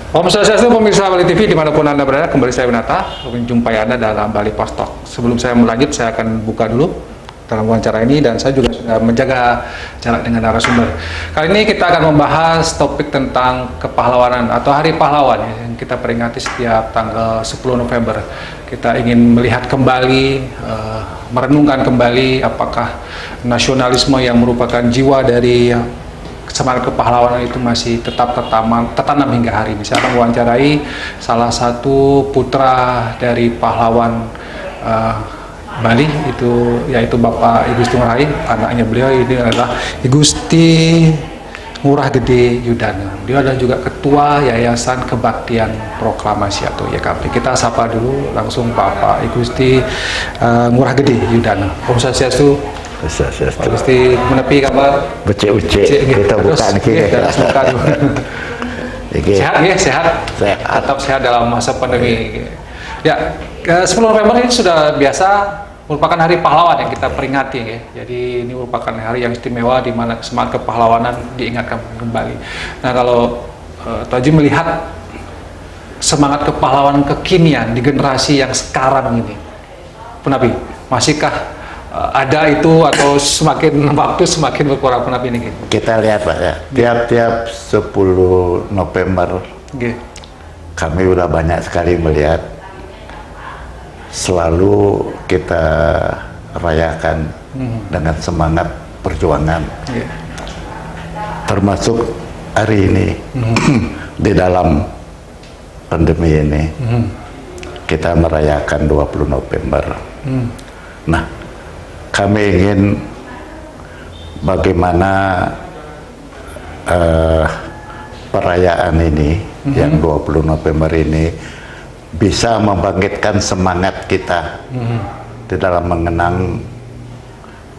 Om Swastiastu, pemirsa Bali TV dimanapun Anda berada, kembali saya Winata menjumpai Anda dalam Bali Post Talk. Sebelum saya melanjut, saya akan buka dulu dalam wawancara ini, dan saya juga sudah menjaga jarak dengan narasumber. Kali ini kita akan membahas topik tentang kepahlawanan atau Hari Pahlawan yang kita peringati setiap tanggal 10 November. Kita ingin melihat kembali, merenungkan kembali apakah nasionalisme yang merupakan jiwa dari semangat kepahlawanan itu masih tetap tertanam hingga hari ini. Saya akan mewawancarai salah satu putra dari pahlawan Bali, yaitu Bapak I Gusti Ngurah Rai. Anaknya beliau ini adalah I Gusti Ngurah Gede Yudana. Beliau adalah juga Ketua Yayasan Kebaktian Proklamasi atau YKP. Kita sapa dulu langsung Bapak I Gusti Ngurah Gede Yudana. Om Swastiastu. Pak Gusti menepi kabar? Becek-becek kita buka nih. Sehat ya, sehat. Tetap sehat dalam masa pandemi. Ya, 10 November ini sudah biasa merupakan Hari Pahlawan yang kita peringati ya. Jadi ini merupakan hari yang istimewa di mana semangat kepahlawanan diingatkan kembali. Nah, kalau Tuh Haji melihat semangat kepahlawanan kekinian di generasi yang sekarang ini, Penapi, masihkah ada itu atau semakin waktu semakin berkurang, Penapi ini? Kita lihat Pak ya, tiap-tiap 10 November kami udah banyak sekali melihat, selalu kita rayakan dengan semangat perjuangan, termasuk hari ini di dalam pandemi ini kita merayakan 20 November. Nah, kami ingin bagaimana perayaan ini yang 20 November ini bisa membangkitkan semangat kita di dalam mengenang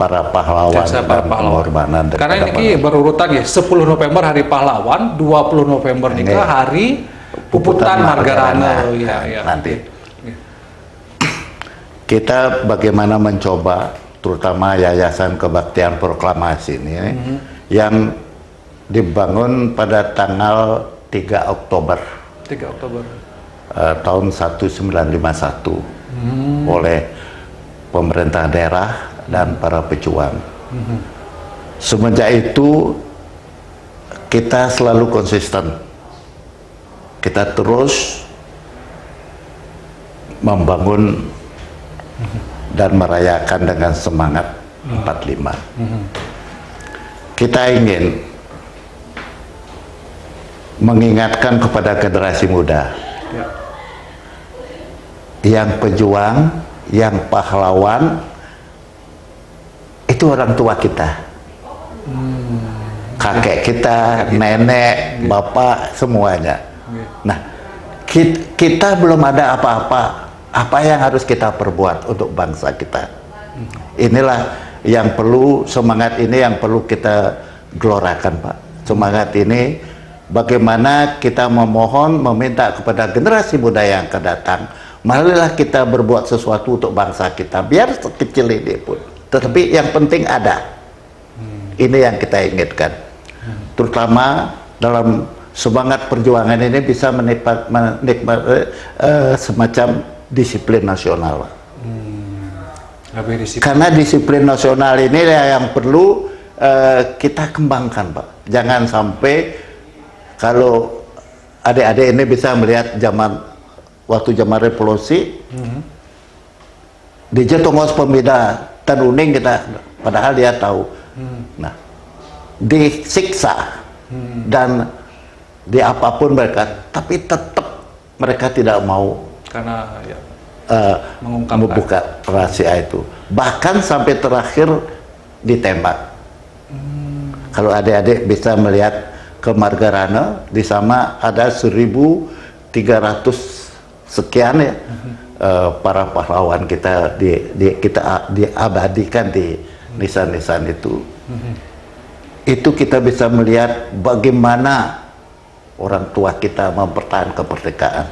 para pahlawan dan pengorbanan. Karena ini berurutan ya, 10 November Hari Pahlawan, 20 November juga Hari Puputan Margarana. Ya. Nanti kita bagaimana mencoba, terutama Yayasan Kebaktian Proklamasi ini yang dibangun pada tanggal 3 Oktober tahun 1951 oleh pemerintah daerah dan para pejuang. Semenjak itu kita selalu konsisten, kita terus membangun dan merayakan dengan semangat 45. Kita ingin mengingatkan kepada generasi muda, yang pejuang, yang pahlawan itu orang tua kita, kakek kita, nenek, bapak, semuanya. Nah, kita belum ada apa-apa. Apa yang harus kita perbuat untuk bangsa kita? Inilah yang perlu, semangat ini yang perlu kita gelorakan, Pak. Semangat ini bagaimana kita memohon, meminta kepada generasi muda yang akan datang, marilah kita berbuat sesuatu untuk bangsa kita, biar sekecil ini pun. Tetapi yang penting ada. Ini yang kita inginkan. Terutama dalam semangat perjuangan ini bisa menikmati semacam disiplin nasional, Pak. Karena disiplin nasional ini yang perlu kita kembangkan, Pak. Jangan sampai, kalau adik-adik ini bisa melihat waktu zaman revolusi, di Jetongos Pemida Tanuning kita, padahal dia tahu, nah, disiksa dan di apapun mereka, tapi tetap mereka tidak mau karena membuka rahasia itu, bahkan sampai terakhir ditembak. Kalau adik-adik bisa melihat ke Margarana, di sana ada 1.300 sekian ya, para pahlawan kita kita diabadikan di nisan-nisan itu. Itu kita bisa melihat bagaimana orang tua kita mempertahankan kemerdekaan,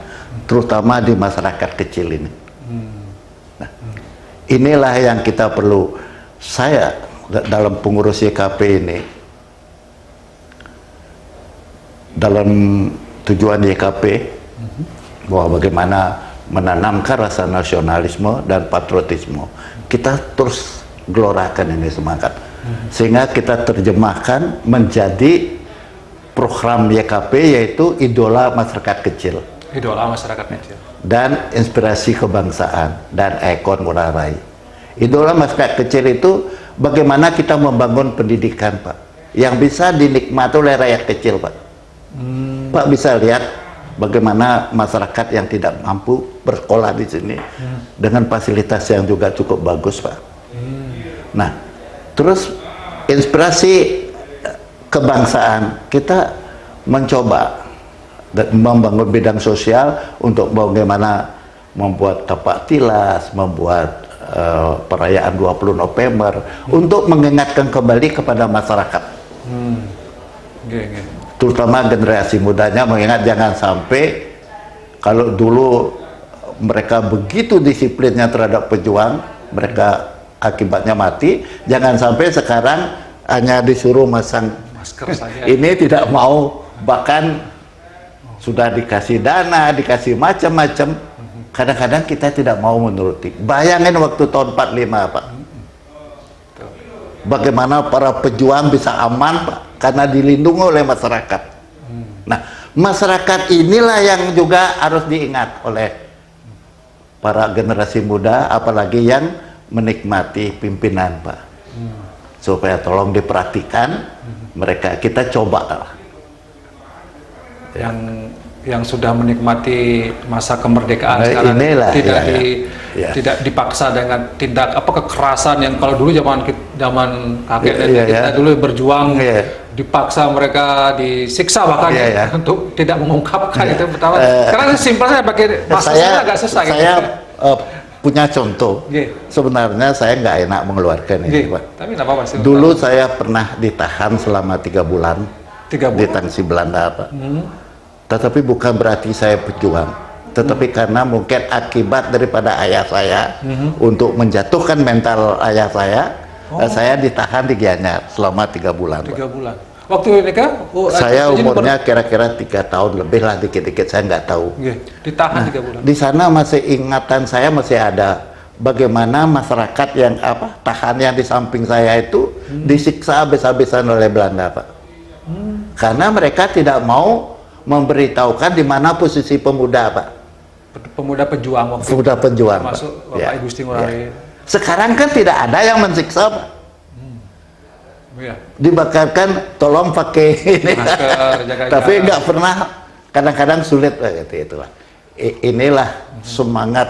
terutama di masyarakat kecil ini. Nah, inilah yang kita perlu. Saya dalam pengurus YKP ini, dalam tujuan YKP bahwa bagaimana menanamkan rasa nasionalisme dan patriotisme. Kita terus gelorakan ini semangat, sehingga kita terjemahkan menjadi program YKP, yaitu idola masyarakat kecil. Idola masyarakat kecil. Dan inspirasi kebangsaan dan ikon ngurah rai. Idola masyarakat kecil itu bagaimana kita membangun pendidikan, Pak, yang bisa dinikmati oleh rakyat kecil, Pak. Pak bisa lihat bagaimana masyarakat yang tidak mampu bersekolah di sini dengan fasilitas yang juga cukup bagus, Pak. Nah, terus inspirasi kebangsaan, kita mencoba membangun bidang sosial untuk bagaimana membuat tapak tilas, membuat perayaan 20 November untuk mengingatkan kembali kepada masyarakat. Terutama generasi mudanya, mengingat jangan sampai kalau dulu mereka begitu disiplinnya terhadap pejuang, mereka akibatnya mati, jangan sampai sekarang hanya disuruh masang masker saja. Ini tidak mau, bahkan sudah dikasih dana, dikasih macam-macam, kadang-kadang kita tidak mau menuruti. Bayangin waktu tahun 45, Pak, bagaimana para pejuang bisa aman, Pak, karena dilindungi oleh masyarakat. Nah, masyarakat inilah yang juga harus diingat oleh para generasi muda, apalagi yang menikmati pimpinan, Pak. Supaya tolong diperhatikan mereka, kita coba yang sudah menikmati masa kemerdekaan sekarang inilah, tidak dipaksa dengan tindak kekerasan yang kalau dulu zaman kakek kita dulu berjuang dipaksa, mereka disiksa bahkan untuk tidak mengungkapkan itu pertama. Karena simpelnya pakai bahasa agak susah. Saya punya contoh. Sebenarnya saya nggak enak mengeluarkan ini, Pak. Tapi nggak apa-apa sih. Dulu saya pernah ditahan selama 3 bulan. Di Tangsi Belanda, Pak. Tetapi bukan berarti saya pejuang, tetapi karena mungkin akibat daripada ayah saya untuk menjatuhkan mental ayah saya ditahan di Gianyar selama 3 bulan. 3 bulan. Waktu nikah? Saya umurnya kira-kira 3 tahun lebih lah, dikit-dikit saya nggak tahu. Ditahan 3 bulan. Di sana masih ingatan saya masih ada bagaimana masyarakat yang tahan yang di samping saya itu disiksa habis-habisan oleh Belanda, Pak. Karena mereka tidak mau memberitahukan di mana posisi pemuda, Pak. Pemuda pejuang waktu pemuda pejuang, termasuk Bapak Ibu Gusti Ngurah Rai. Sekarang kan tidak ada yang mensiksa, Pak. Dibakarkan, tolong pakai ini. Masker, tapi nggak pernah, kadang-kadang sulit gitu, Pak. Inilah semangat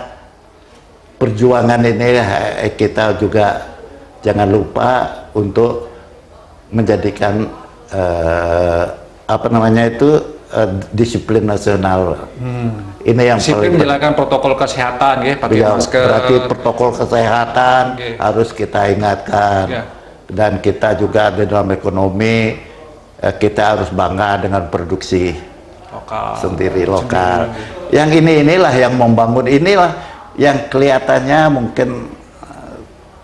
perjuangan ini, kita juga jangan lupa untuk menjadikan disiplin nasional. Ini yang disiplin menjalankan protokol kesehatan, pakai masker. Berarti protokol kesehatan harus kita ingatkan. Dan kita juga di dalam ekonomi, kita harus bangga dengan produksi lokal. Yang inilah yang membangun, inilah yang kelihatannya mungkin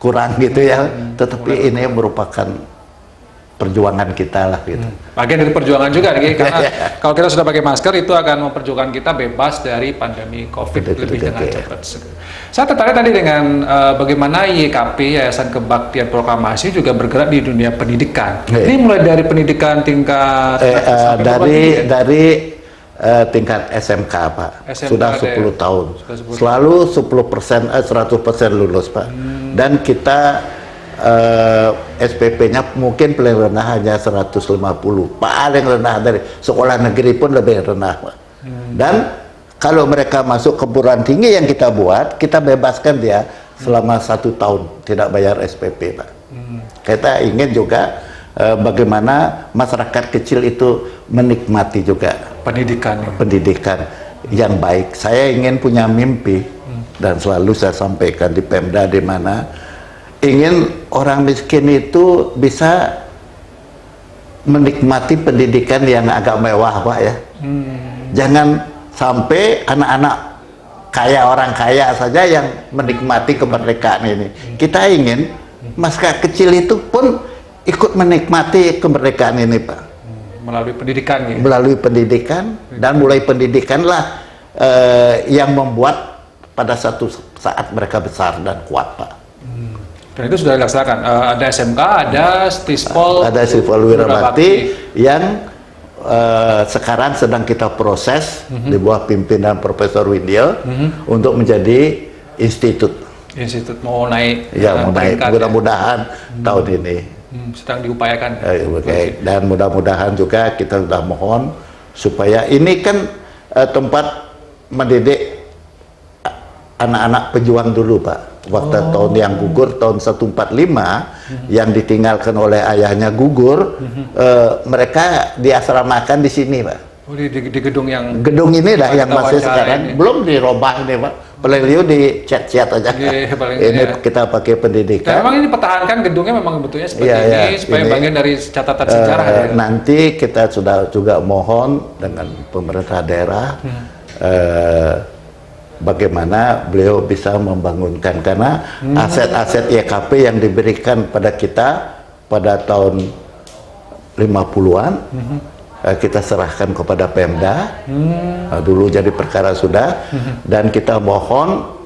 kurang gitu ya, tetapi ini merupakan perjuangan kita lah gitu. Bagian dari perjuangan juga, karena kalau kita sudah pakai masker itu akan memperjuangkan kita bebas dari pandemi COVID lebih dengan cepat. Saya tertarik tadi dengan bagaimana YKP, Yayasan Kebaktian Proklamasi, juga bergerak di dunia pendidikan. Ini mulai dari pendidikan tingkat dari tingkat SMK, Pak. Sudah 10 tahun. Selalu 10%, 100% lulus, Pak. Dan kita SPP-nya mungkin paling rendah hanya 150, paling rendah dari sekolah negeri pun lebih rendah, Pak. Dan kalau mereka masuk keguruan tinggi yang kita buat, kita bebaskan dia selama 1 tahun tidak bayar SPP, Pak. Kita ingin juga bagaimana masyarakat kecil itu menikmati juga pendidikan yang baik. Saya ingin punya mimpi dan selalu saya sampaikan di Pemda, di mana ingin orang miskin itu bisa menikmati pendidikan yang agak mewah, Pak, ya. Jangan sampai anak-anak kaya, orang kaya saja yang menikmati kemerdekaan ini. Kita ingin masyarakat kecil itu pun ikut menikmati kemerdekaan ini, Pak. Melalui pendidikan ya. Melalui pendidikan, dan mulai pendidikanlah yang membuat pada satu saat mereka besar dan kuat, Pak. Dan itu sudah dilaksanakan. Ada SMK, ada Stispol, Ada Stispol Wirabakti yang sekarang sedang kita proses di bawah pimpinan Profesor Windio untuk menjadi institut. Institut mau naik. Ya, mau naik. Mudah-mudahan tahun ini. Sedang diupayakan. Okay. Dan mudah-mudahan juga kita sudah mohon supaya ini kan tempat mendidik anak-anak pejuang dulu, Pak. Waktu tahun yang gugur tahun 145 yang ditinggalkan oleh ayahnya gugur, mereka diasramakan di sini, Pak. Oh, di gedung yang ini dah yang masih sekarang belum dirubah ini, Pak. Peleliu di cat-cat aja. Ini kita pakai pendidikan. Dan memang ini dipertahankan gedungnya memang bentuknya seperti ini supaya ini, bagian dari catatan sejarah. Nanti kita sudah juga mohon dengan pemerintah daerah bagaimana beliau bisa membangunkan, karena aset-aset YKP yang diberikan pada kita pada tahun 50-an kita serahkan kepada Pemda, dulu jadi perkara sudah, dan kita mohon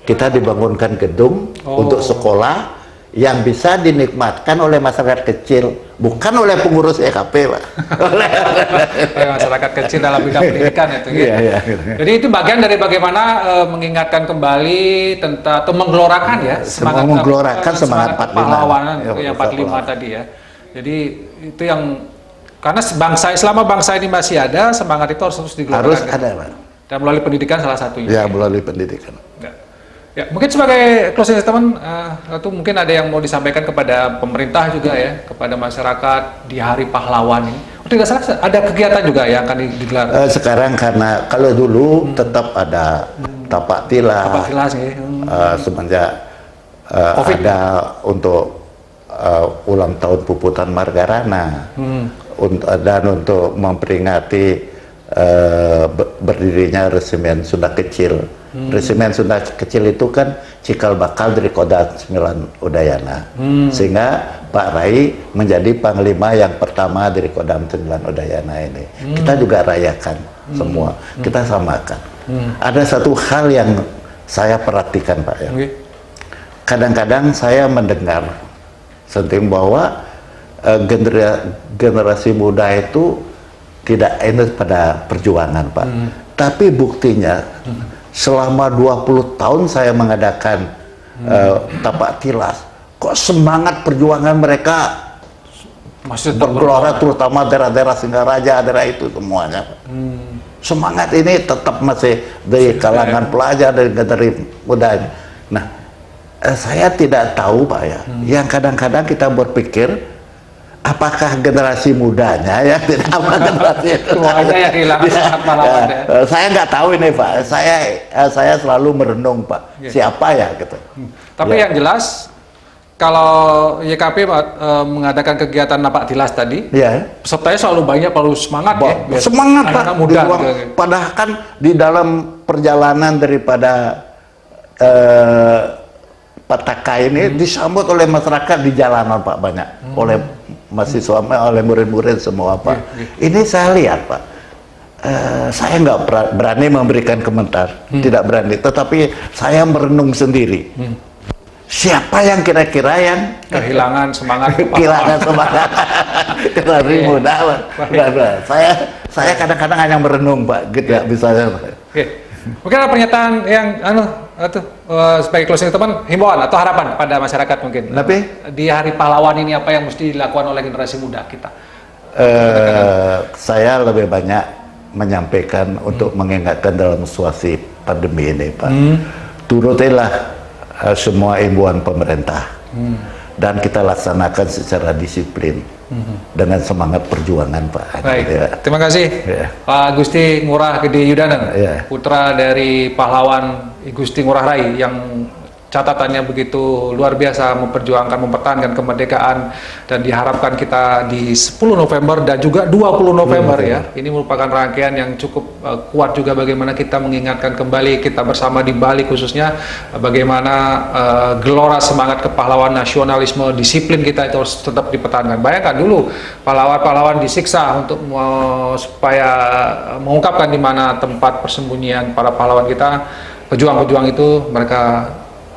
kita dibangunkan gedung untuk sekolah yang bisa dinikmatkan oleh masyarakat kecil, bukan oleh pengurus EKP, Pak. oleh masyarakat kecil dalam bidang pendidikan itu. Gitu. Iya. Jadi itu bagian dari bagaimana mengingatkan kembali tentang atau menggelorakan ya semangat pahlawanan yang 45 tadi ya. Jadi itu yang karena selama bangsa ini masih ada, semangat itu harus terus digelorakan. Harus ada, Pak. Dan melalui pendidikan salah satunya. Ya, melalui pendidikan. Ya, mungkin sebagai closing statement, itu mungkin ada yang mau disampaikan kepada pemerintah juga ya, kepada masyarakat di Hari Pahlawan ini. Oh, tidak salah, ada kegiatan juga yang akan digelar. Sekarang karena kalau dulu tetap ada tapak tilas ya. Semenjak ada untuk ulang tahun Puputan Margarana dan untuk memperingati berdirinya Resimen Sunda Kecil. Resimen Sunda Kecil itu kan cikal bakal dari Kodam 9 Udayana, sehingga Pak Rai menjadi panglima yang pertama dari Kodam 9 Udayana ini. Kita juga rayakan semua, kita samakan. Ada satu hal yang saya perhatikan, Pak, ya. Kadang-kadang saya mendengar senting bahwa generasi muda itu tidak enak pada perjuangan, Pak. Tapi buktinya selama 20 tahun saya mengadakan tapak tilas, kok semangat perjuangan mereka masih bergelora, terutama daerah-daerah Singaraja, daerah itu semuanya. Semangat ini tetap masih dari kalangan pelajar, dari mudanya. Nah, saya tidak tahu, Pak, ya. Yang kadang-kadang kita berpikir apakah generasi mudanya ya tidak apa generasi semuanya yang kehilangan semangat pahlawan ya. Saya nggak tahu ini, Pak. Saya selalu merenung, Pak. Siapa ya gitu. Tapi yang jelas kalau YKP mengadakan kegiatan napak tilas tadi, pesertanya selalu banyak, selalu semangat ya. Semangat, Pak. Muda. Padahal kan di dalam perjalanan daripada Pataka ini disambut oleh masyarakat di jalanan, Pak, banyak oleh mahasiswa, oleh murid-murid semua, Pak. Ini saya lihat, Pak. Saya nggak berani memberikan komentar, tidak berani. Tetapi saya merenung sendiri. Siapa yang kira-kira yang kehilangan semangat? Kehilangan semangat generasi muda, Pak. Saya kadang-kadang hanya merenung, Pak. Gitu bisa. Mungkin ada pernyataan yang sebagai closing teman, himbauan atau harapan pada masyarakat mungkin. Tapi di Hari Pahlawan ini apa yang mesti dilakukan oleh generasi muda kita? Saya lebih banyak menyampaikan untuk mengingatkan dalam situasi pandemi ini, Pak. Turutilah semua imbauan pemerintah dan kita laksanakan secara disiplin dengan semangat perjuangan, Pak. Baik, terima kasih Pak Gusti Ngurah Gede Yudanen, putra dari pahlawan Gusti Ngurah Rai yang catatannya begitu luar biasa, memperjuangkan, mempertahankan kemerdekaan, dan diharapkan kita di 10 November dan juga 20 November ya, ini merupakan rangkaian yang cukup kuat juga bagaimana kita mengingatkan kembali kita bersama di Bali khususnya bagaimana gelora semangat kepahlawan, nasionalisme, disiplin kita itu harus tetap dipertahankan. Bayangkan dulu pahlawan-pahlawan disiksa untuk supaya mengungkapkan di mana tempat persembunyian para pahlawan kita. Pejuang-pejuang itu mereka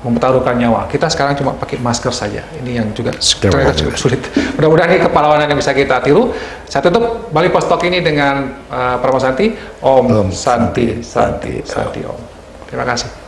mempertaruhkan nyawa. Kita sekarang cuma pakai masker saja. Ini yang juga ternyata cukup sulit. Mudah-mudahan ini kepahlawanan yang bisa kita tiru. Saya tutup Bali Post Talk ini dengan Pramono Santi. Om Santi Santi Santi Om. Terima kasih.